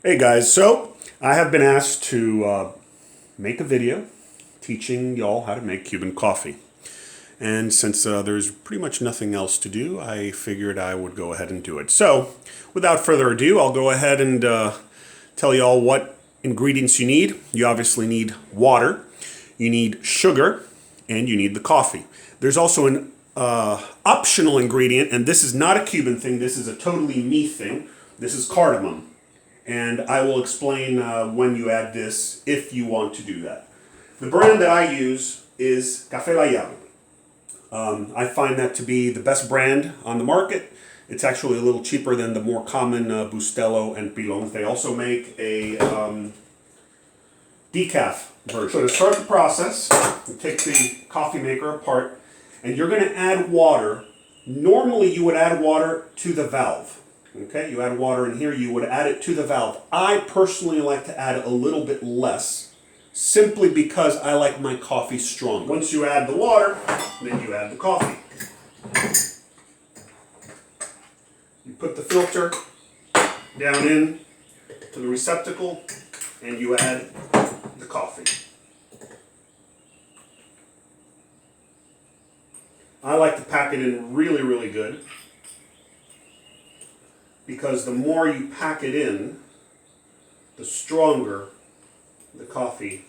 Hey guys, so I have been asked to make a video teaching y'all how to make Cuban coffee. And since there's pretty much nothing else to do, I figured I would go ahead and do it. So, without further ado, I'll go ahead and tell y'all what ingredients you need. You obviously need water, you need sugar, and you need the coffee. There's also an optional ingredient, and this is not a Cuban thing, this is a totally me thing. This is cardamom. And I will explain when you add this if you want to do that. The brand that I use is Café La Llave. I find that to be the best brand on the market. It's actually a little cheaper than the more common Bustelo and Pilons. They also make a decaf version. So to start the process, you take the coffee maker apart, and you're going to add water. Normally you would add water to the valve. Okay, you add water in here, you would add it to the valve. I personally like to add a little bit less, simply because I like my coffee strong. Once you add the water, then you add the coffee. You put the filter down in to the receptacle, and you add the coffee. I like to pack it in really, really good, because the more you pack it in, the stronger the coffee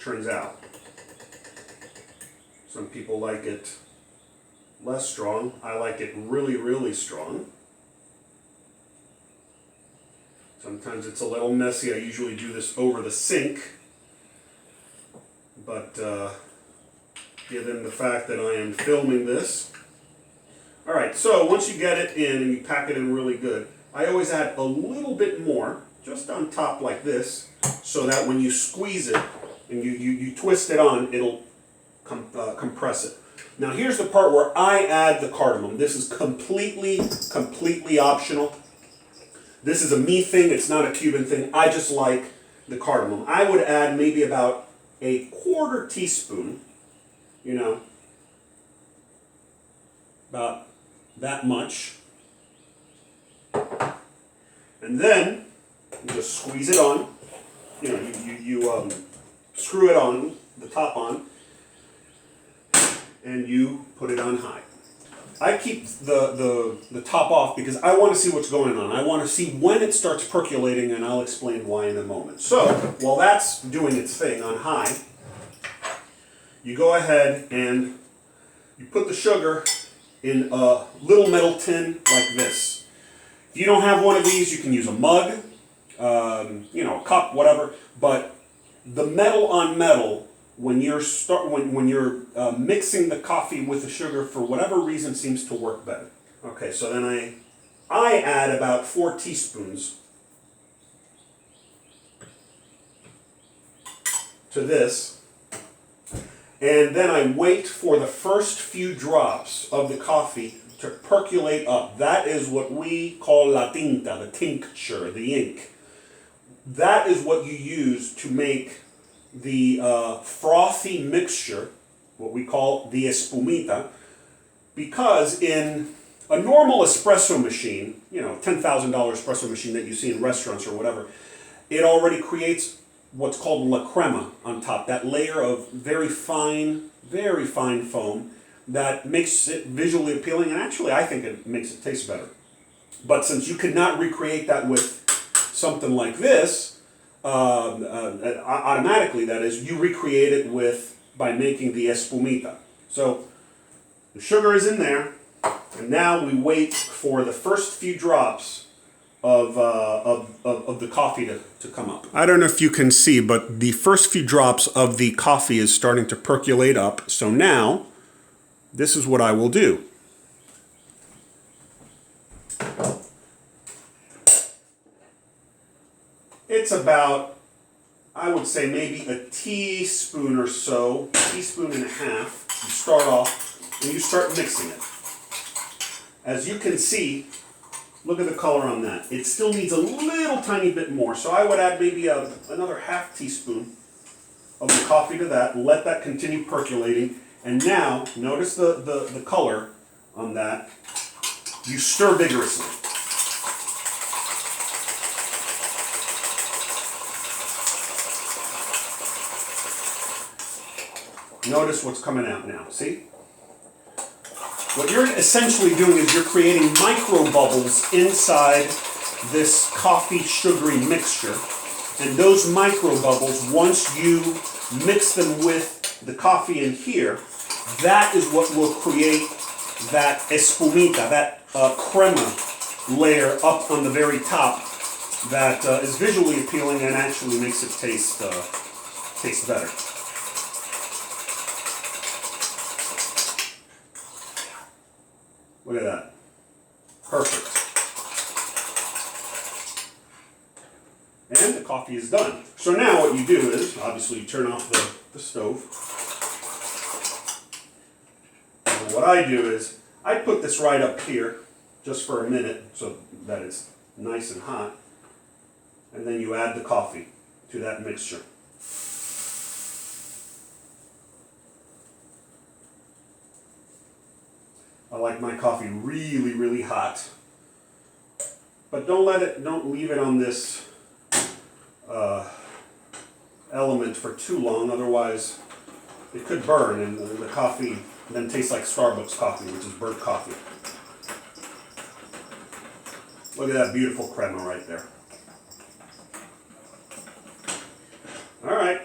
turns out. Some people like it less strong. I like it really, really strong. Sometimes it's a little messy. I usually do this over the sink, but given the fact that I am filming this, alright, so once you get it in and you pack it in really good, I always add a little bit more, just on top like this, so that when you squeeze it and you twist it on, it'll compress it. Now here's the part where I add the cardamom. This is completely optional. This is a me thing, it's not a Cuban thing. I just like the cardamom. I would add maybe about a quarter teaspoon, about that much, and then you just squeeze it on. You screw it on, the top on, and you put it on high. I keep the top off because I want to see what's going on. I want to see when it starts percolating, and I'll explain why in a moment. So while that's doing its thing on high, you go ahead and you put the sugar in a little metal tin like this. If you don't have one of these, you can use a mug, a cup, whatever. But the metal on metal, when you're mixing the coffee with the sugar, for whatever reason, seems to work better. Okay, so then I add about 4 teaspoons to this. And then I wait for the first few drops of the coffee to percolate up. That is what we call la tinta, the tincture, the ink. That is what you use to make the frothy mixture, what we call the espumita, because in a normal espresso machine, $10,000 espresso machine that you see in restaurants or whatever, it already creates what's called la crema on top, that layer of very fine foam that makes it visually appealing, and actually I think it makes it taste better. But since you could not recreate that with something like this, automatically, that is, you recreate it by making the espumita. So the sugar is in there, and now we wait for the first few drops of the coffee to come up. I don't know if you can see, but the first few drops of the coffee is starting to percolate up. So now, this is what I will do. It's about, I would say, maybe a teaspoon or so, teaspoon and a half. You start off and you start mixing it. As you can see, look at the color on that. It still needs a little tiny bit more. So I would add maybe another half teaspoon of the coffee to that. Let that continue percolating. And now, notice the color on that. You stir vigorously. Notice what's coming out now, see? What you're essentially doing is you're creating micro bubbles inside this coffee sugary mixture. And those micro bubbles, once you mix them with the coffee in here, that is what will create that espumita, that crema layer up on the very top that is visually appealing and actually makes it taste better. Look at that. Perfect. And the coffee is done. So now what you do is, obviously you turn off the stove. And what I do is, I put this right up here, just for a minute, so that it's nice and hot. And then you add the coffee to that mixture. I like my coffee really, really hot. But don't leave it on this element for too long, otherwise it could burn and the coffee then tastes like Starbucks coffee, which is burnt coffee. Look at that beautiful crema right there. Alright,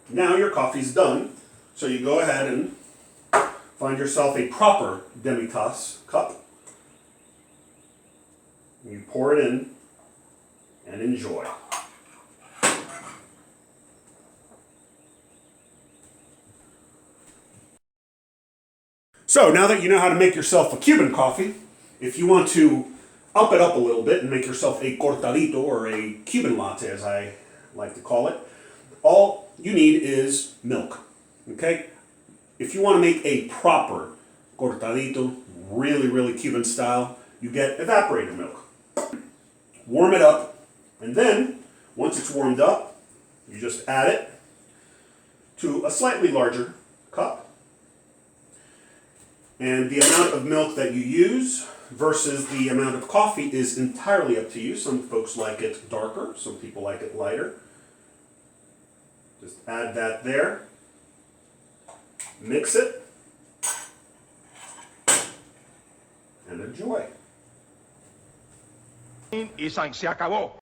now your coffee's done, so you go ahead and find yourself a proper demi-tasse cup. You pour it in and enjoy. So now that you know how to make yourself a Cuban coffee, if you want to up it up a little bit and make yourself a Cortadito or a Cuban latte, as I like to call it, all you need is milk. Okay? If you want to make a proper Cortadito, really, really Cuban style, you get evaporated milk. Warm it up, and then, once it's warmed up, you just add it to a slightly larger cup. And the amount of milk that you use versus the amount of coffee is entirely up to you. Some folks like it darker, some people like it lighter. Just add that there. Mix it. And enjoy. Y se acabó.